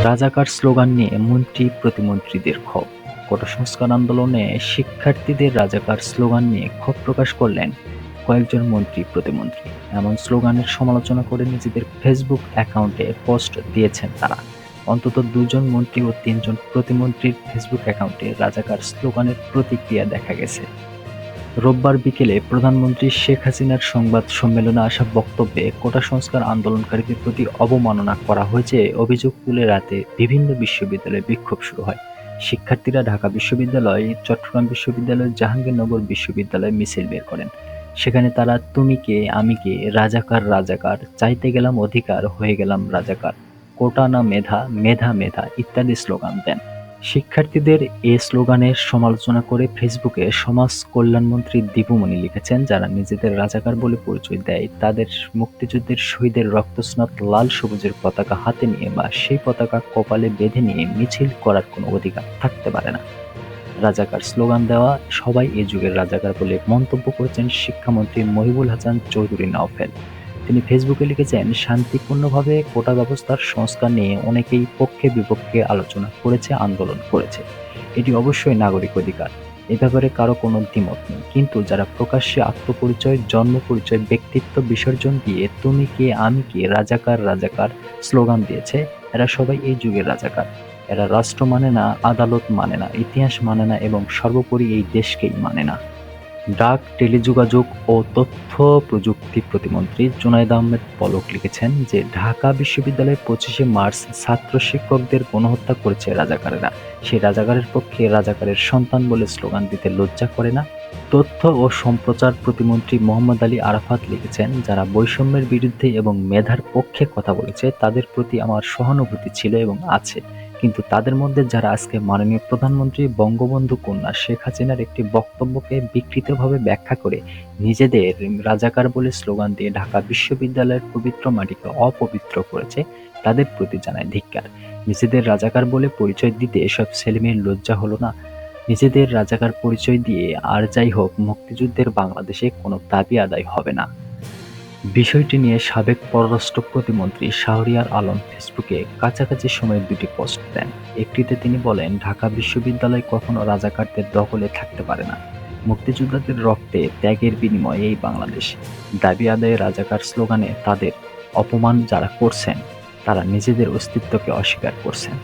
রাজাকার স্লোগান নিয়ে মন্ত্রী প্রতিমন্ত্রীদের ক্ষোভ। কোটা সংস্কার আন্দোলনে শিক্ষার্থীদের রাজাকার স্লোগান নিয়ে ক্ষোভ প্রকাশ করলেন কয়েকজন মন্ত্রী প্রতিমন্ত্রী। এমন স্লোগানের সমালোচনা করে নিজেদের ফেসবুক অ্যাকাউন্টে পোস্ট দিয়েছেন তারা। অন্তত ২ জন মন্ত্রী ও ৩ জন প্রতিমন্ত্রীর ফেসবুক অ্যাকাউন্টে রাজাকার স্লোগানের প্রতিক্রিয়া দেখা গেছে। রোববার বিকেলে প্রধানমন্ত্রী শেখ হাসিনার সংবাদ সম্মেলনে আসা বক্তব্যে কোটা সংস্কার আন্দোলনকারীদের প্রতি অবমাননা করা হয়েছে অভিযোগ তুলে রাতে বিভিন্ন বিশ্ববিদ্যালয়ে বিক্ষোভ শুরু হয়। শিক্ষার্থীরা ঢাকা বিশ্ববিদ্যালয়, চট্টগ্রাম বিশ্ববিদ্যালয়, জাহাঙ্গীরনগর বিশ্ববিদ্যালয়ে মিছিল বের করেন। সেখানে তারা তুমি কে, আমি কে, রাজাকার রাজাকার, চাইতে গেলাম অধিকার, হয়ে গেলাম রাজাকার, কোটা না মেধা, মেধা মেধা ইত্যাদি স্লোগান দেন। শিক্ষার্থীদের এ স্লোগানের সমালোচনা করে ফেসবুকে সমাজ কল্যাণমন্ত্রী দীপুমণি লিখেছেন, যারা নিজেদের রাজাকার বলে পরিচয় দেয় তাদের মুক্তিযুদ্ধের শহীদের রক্তস্নাত লাল সবুজের পতাকা হাতে নিয়ে বা সেই পতাকা কপালে বেঁধে নিয়ে মিছিল করার কোনো অধিকার থাকতে পারে না। রাজাকার স্লোগান দেওয়া সবাই এ যুগের রাজাকার বলে মন্তব্য করেছেন শিক্ষামন্ত্রী মহিবুল হাসান চৌধুরী নওফেল। তিনি ফেসবুকে লিখেছেন, শান্তিপূর্ণভাবে কোটা ব্যবস্থার সংস্কার নিয়ে অনেকেই পক্ষে বিপক্ষে আলোচনা করেছে, আন্দোলন করেছে। এটি অবশ্যই নাগরিক অধিকার। এ ব্যাপারে কারো কোনো দ্বিমত নেই। কিন্তু যারা প্রকাশ্যে আত্মপরিচয়, জন্ম পরিচয়, ব্যক্তিত্ব বিসর্জন দিয়ে তুমি কে, আমি কে, রাজাকার রাজাকার স্লোগান দিয়েছে, এরা সবাই এই যুগের রাজাকার। এরা রাষ্ট্র মানে না, আদালত মানে না, ইতিহাস মানে না এবং সর্বোপরি এই দেশকেই মানে না। ডাক, টেলিযোগাযোগ ও তথ্য প্রযুক্তি প্রতিমন্ত্রী জুনায়েদ আহমেদ পলক লিখেছেন যে ঢাকা বিশ্ববিদ্যালয়ে ২৫শে মার্চ ছাত্র শিক্ষকদের গণহত্যা করেছে রাজাকারেরা। সেই রাজাকারের পক্ষে রাজাকারের সন্তান বলে স্লোগান দিতে লজ্জা করে না? তথ্য ও সম্প্রচার প্রতিমন্ত্রী মোহাম্মদ আলী আরাফাত লিখেছেন, যারা বৈষম্যের বিরুদ্ধে এবং মেধার পক্ষে কথা বলেছে তাদের প্রতি আমার সহানুভূতি ছিল এবং আছে। কিন্তু তাদের মধ্যে যারা আজকে মাননীয় প্রধানমন্ত্রী বঙ্গবন্ধু কন্যা শেখ হাসিনার একটি বক্তব্যকে বিকৃতভাবে ব্যাখ্যা করে নিজেদের রাজাকার বলে স্লোগান দিয়ে ঢাকা বিশ্ববিদ্যালয়ের পবিত্র মাটিকে অপবিত্র করেছে, তাদের প্রতি জানায় ধিক্কার। নিজেদের রাজাকার বলে পরিচয় দিতে এসব ছেলেমেয়ের লজ্জা হলো না? নিজেদের রাজাকার পরিচয় দিয়ে আর যাই হোক, মুক্তিযুদ্ধের বাংলাদেশে কোনো দাবি আদায় হবে না। বিষয়টি নিয়ে সাবেক পররাষ্ট্র প্রতিমন্ত্রী শাহরিয়ার আলম ফেসবুকে কাছাকাছি সময়ে ২টি পোস্ট দেন। একটিতে তিনি বলেন, ঢাকা বিশ্ববিদ্যালয় কখনো রাজাকারদের দখলে থাকতে পারে না। মুক্তিযোদ্ধাদের রক্তে ত্যাগের বিনিময়ে এই বাংলাদেশ। দাবি আদায়ে রাজাকার স্লোগানে তাদের অপমান যারা করছেন, তারা নিজেদের অস্তিত্বকে অস্বীকার করছেন।